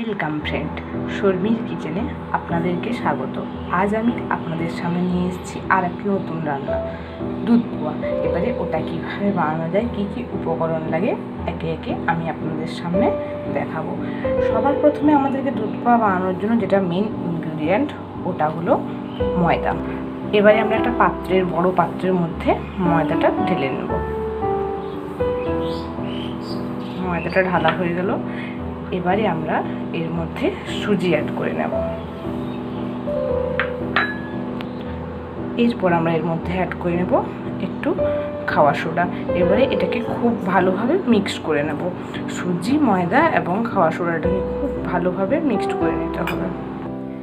Welcome friend, শর্মির কিচেনে আপনাদেরকে স্বাগত। আজ আমি আপনাদের সামনে নিয়ে এসেছি আর একটি নতুন রান্না, দুধ পোয়া। এবারে ওটা কীভাবে বানানো যায়, কী কী উপকরণ লাগে, একে একে আমি আপনাদের সামনে দেখাবো। সবার প্রথমে আমাদেরকে দুধ পোয়া বানানোর জন্য যেটা মেন ইনগ্রিডিয়েন্ট, ওটা হলো ময়দা। এবারে আমরা একটা বড় পাত্রের মধ্যে ময়দাটা ঢেলে নেব। ময়দাটা ঢালা হয়ে গেল। এবারে আমরা এর মধ্যে সুজি অ্যাড করে নেব। এরপর আমরা এর মধ্যে অ্যাড করে নেব একটু খাওয়া সোডা। এবারে এটাকে খুব ভালোভাবে মিক্সড করে নেব। সুজি, ময়দা এবং খাওয়া সোডাটাকে খুব ভালোভাবে মিক্সড করে নিতে হবে।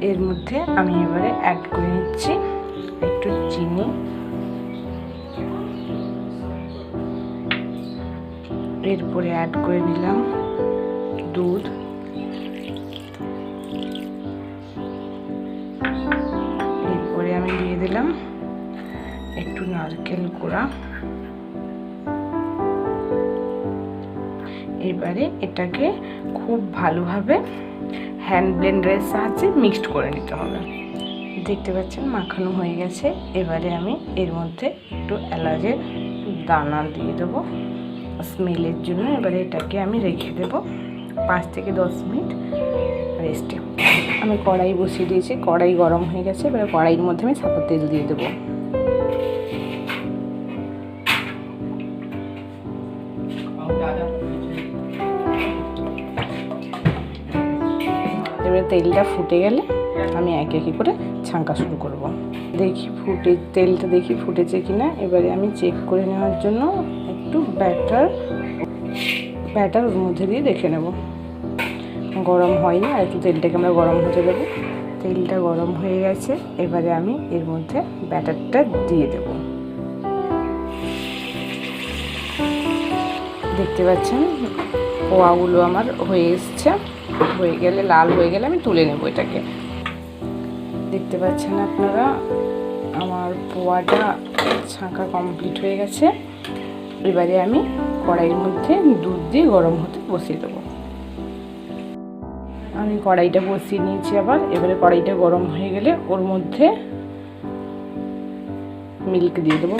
এর মধ্যে আমি এবারে অ্যাড করে নিচ্ছি একটু চিনি, এরপরে অ্যাড করে নিলাম দুধ, এরপরে আমি দিয়ে দিলাম একটু নারকেল কোড়া। এবারে এটাকে খুব ভালোভাবে হ্যান্ড ব্লেন্ডারের সাহায্যে মিক্সড করে নিতে হবে। দেখতে পাচ্ছেন মাখানো হয়ে গেছে। এবারে আমি এর মধ্যে একটু এলাচের দানা দিয়ে দেবো স্মেলের জন্য। এবারে এটাকে আমি রেখে দেবো 5 থেকে 10 মিনিট রেস্টে। আমি কড়াই বসিয়ে দিয়েছি, কড়াই গরম হয়ে গেছে। এবারে কড়াইয়ের মধ্যে আমি সাদা তেল দিয়ে দেবো। এবারে তেলটা ফুটে গেলে আমি একে একে করে ছাঁকা শুরু করব। তেলটা দেখি ফুটেছে কিনা। এবারে আমি চেক করে নেওয়ার জন্য একটু ব্যাটার ওর মধ্যে দিয়ে দেখে নেব গরম হয় না। একটু তেলটাকে আমরা গরম হতে দেবো। তেলটা গরম হয়ে গেছে। এবারে আমি এর মধ্যে ব্যাটারটা দিয়ে দেব। দেখতে পাচ্ছেন পোয়াগুলো আমার হয়ে এসছে। হয়ে গেলে, লাল হয়ে গেলে আমি তুলে নেব এটাকে। দেখতে পাচ্ছেন আপনারা আমার পোয়াটা ছাঁকা কমপ্লিট হয়ে গেছে। এবারে আমি কড়াইয়ের মধ্যে দুধ দিয়ে গরম হতে বসিয়ে দেবো। আমি কড়াইটা বসিয়ে নিয়েছি আবার। এবারে কড়াইটা গরম হয়ে গেলে ওর মধ্যে মিল্ক দিয়ে দেবো।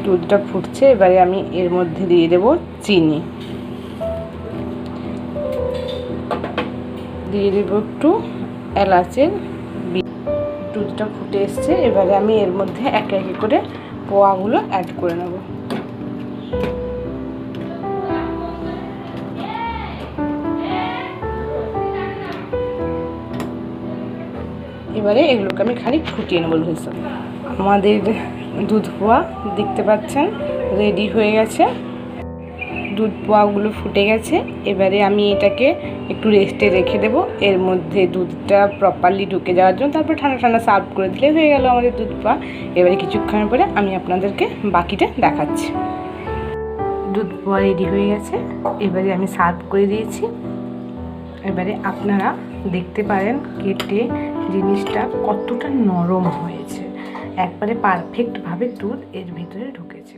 দুধটা ফুটছে। এবারে আমি এর মধ্যে দিয়ে দেব চিনি, দিয়ে দেব একটু এলাচের। দুধটা ফুটে এসছে। এবারে আমি এর মধ্যে একে একে করে পোয়াগুলো অ্যাড করে নেব। এবারে এগুলোকে আমি খানিক ফুটিয়ে নেব হিসাবে। আমাদের দুধ পোয়া দেখতে পাচ্ছেন রেডি হয়ে গেছে। দুধ পোয়াগুলো ফুটে গেছে। এবারে আমি এটাকে একটু রেস্টে রেখে দেবো, এর মধ্যে দুধটা প্রপারলি ঢুকে যাওয়ার জন্য। তারপর ঠান্ডা ঠান্ডা সার্ভ করে দিলে হয়ে গেল আমাদের দুধ পোয়া। এবারে কিছুক্ষণ পরে আমি আপনাদেরকে বাকিটা দেখাচ্ছি। দুধ পোয়া রেডি হয়ে গেছে। এবারে আমি সার্ভ করে দিয়েছি। এবারে আপনারা দেখতে পারেন কেটে জিনিসটা কতটা নরম হয়েছে। একবারে পারফেক্টভাবে দুধ এর ভিতরে ঢুকেছে।